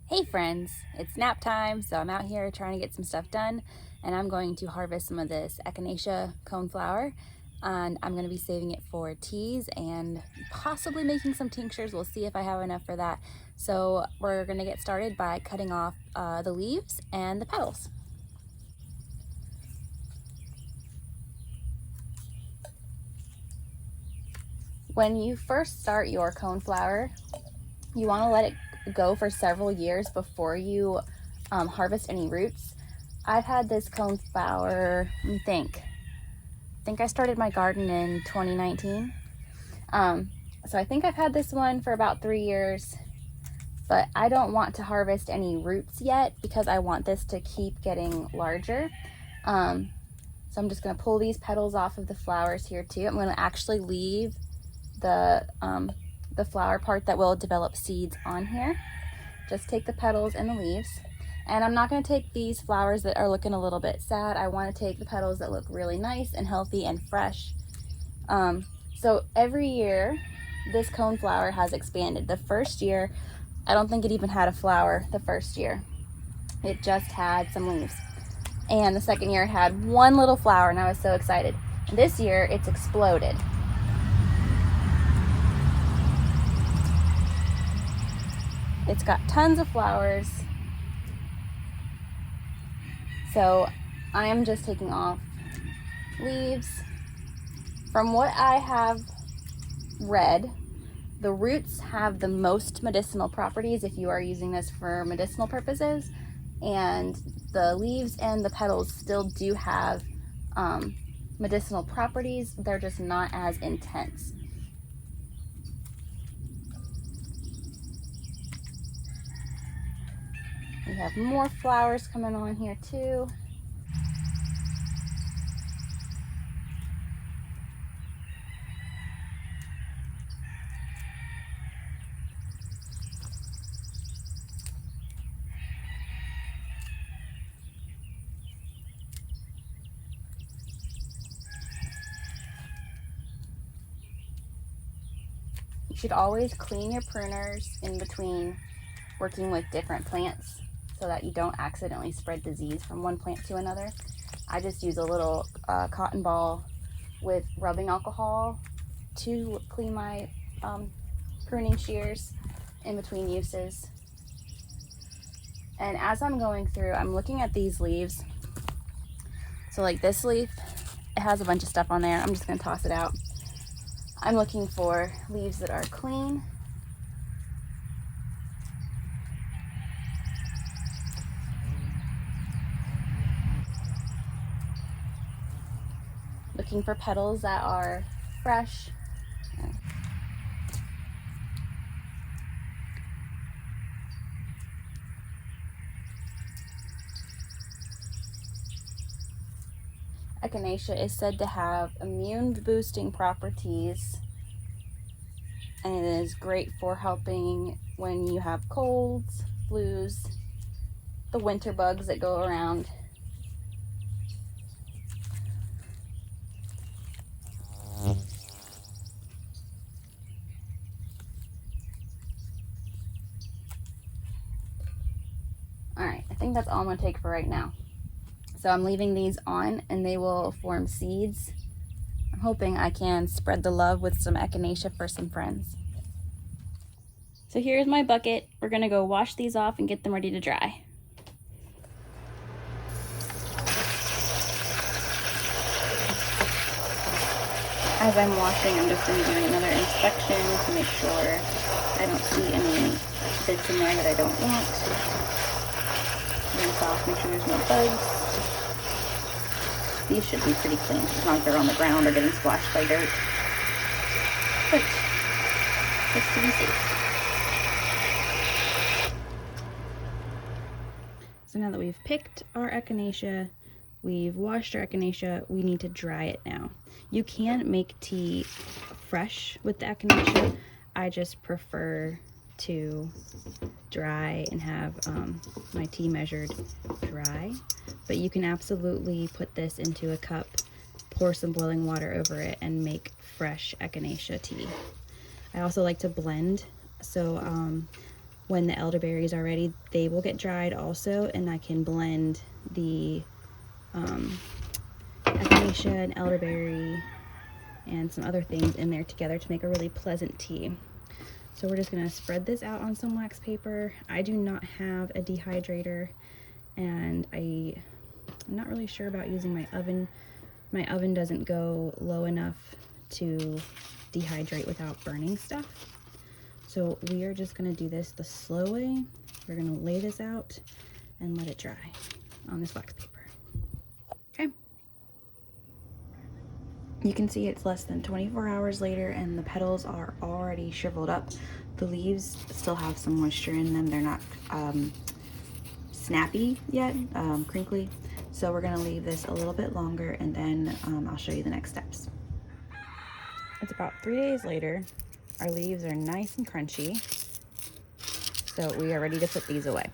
Hey friends, it's nap time, so I'm out here trying to get some stuff done, and I'm going to harvest some of this Echinacea coneflower, and I'm going to be saving it for teas and possibly making some tinctures. We'll see if I have enough for that. So we're going to get started by cutting off the leaves and the petals. When you first start your coneflower, you want to let it go for several years before you harvest any roots. I've had this coneflower, let me think I started my garden in 2019. So I think I've had this one for about 3 years, but I don't want to harvest any roots yet because I want this to keep getting larger. So I'm just gonna pull these petals off of the flowers here too. I'm gonna actually leave the flower part that will develop seeds on here. Just take the petals and the leaves. And I'm not going to take these flowers that are looking a little bit sad. I want to take the petals that look really nice and healthy and fresh. So every year, this coneflower has expanded. The first year, I don't think it even had a flower the first year. It just had some leaves. And the second year, it had one little flower, and I was so excited. This year, it's exploded. It's got tons of flowers. So I am just taking off leaves. From what I have read, the roots have the most medicinal properties if you are using this for medicinal purposes, and the leaves and the petals still do have medicinal properties. They're just not as intense. We have more flowers coming on here too. You should always clean your pruners in between working with different plants so that you don't accidentally spread disease from one plant to another. I just use a little cotton ball with rubbing alcohol to clean my pruning shears in between uses. And as I'm going through, I'm looking at these leaves. So like this leaf, it has a bunch of stuff on there. I'm just gonna toss it out. I'm looking for leaves that are clean. Looking for petals that are fresh. Echinacea is said to have immune boosting properties, and it is great for helping when you have colds, flus, the winter bugs that go around. Alright, I think that's all I'm going to take for right now. So I'm leaving these on and they will form seeds. I'm hoping I can spread the love with some Echinacea for some friends. So here's my bucket. We're going to go wash these off and get them ready to dry. As I'm washing, I'm just going to be doing another inspection to make sure I don't see any bits in there that I don't want. Rinse off, make sure there's no bugs. These should be pretty clean, as long as they're on the ground or getting splashed by dirt. But just to be safe. So now that we've picked our Echinacea, we've washed our Echinacea, we need to dry it now. You can make tea fresh with the Echinacea. I just prefer to dry and have my tea measured dry. But you can absolutely put this into a cup, pour some boiling water over it, and make fresh Echinacea tea. I also like to blend, so when the elderberries are ready, they will get dried also, and I can blend the echinacea and elderberry and some other things in there together to make a really pleasant tea. So we're just gonna spread this out on some wax paper. I do not have a dehydrator, and I'm not really sure about using my oven. My oven doesn't go low enough to dehydrate without burning stuff. So we are just gonna do this the slow way. We're gonna lay this out and let it dry on this wax paper. Okay. You can see it's less than 24 hours later and the petals are already shriveled up. The leaves still have some moisture in them. They're not snappy yet, crinkly. So we're gonna leave this a little bit longer, and then I'll show you the next steps. It's about 3 days later. Our leaves are nice and crunchy. So we are ready to put these away.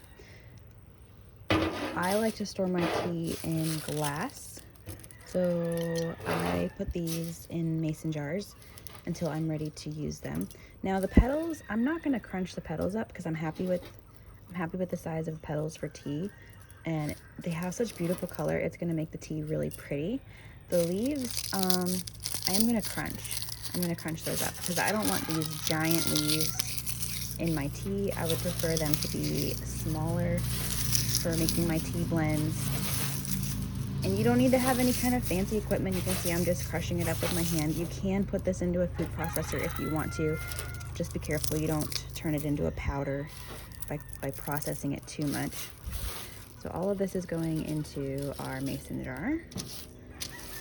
I like to store my tea in glass. So I put these in mason jars until I'm ready to use them. Now the petals, I'm not gonna crunch the petals up because I'm happy with the size of petals for tea, and they have such beautiful color. It's gonna make the tea really pretty. The leaves, I am gonna crunch. I'm gonna crunch those up because I don't want these giant leaves in my tea. I would prefer them to be smaller for making my tea blends. And you don't need to have any kind of fancy equipment. You can see I'm just crushing it up with my hand. You can put this into a food processor if you want to. Just be careful you don't turn it into a powder by processing it too much. So all of this is going into our mason jar.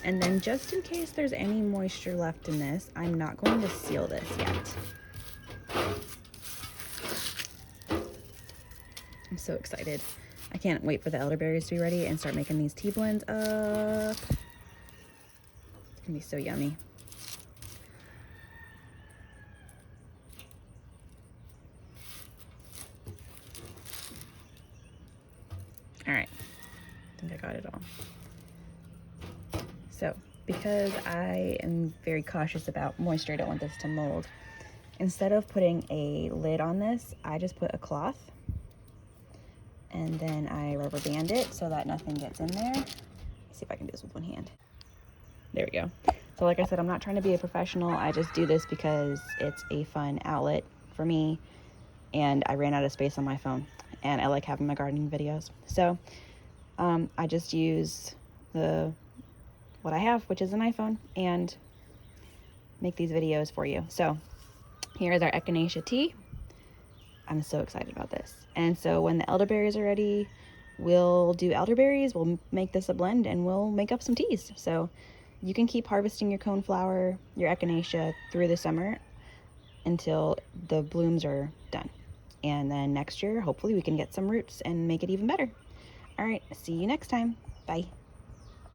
And then just in case there's any moisture left in this, I'm not going to seal this yet. I'm so excited. I can't wait for the elderberries to be ready and start making these tea blends up. It's gonna be so yummy. All right, I think I got it all. So because I am very cautious about moisture, I don't want this to mold. Instead of putting a lid on this, I just put a cloth, and then I rubber band it so that nothing gets in there. Let's see if I can do this with one hand. There we go. So like I said, I'm not trying to be a professional. I just do this because it's a fun outlet for me, and I ran out of space on my phone, and I like having my gardening videos. So I just use what I have, which is an iPhone, and make these videos for you. So here is our Echinacea tea. I'm so excited about this. And so when the elderberries are ready, we'll do elderberries, we'll make this a blend, and we'll make up some teas. So you can keep harvesting your coneflower, your Echinacea through the summer until the blooms are done. And then next year, hopefully we can get some roots and make it even better. All right, see you next time. Bye.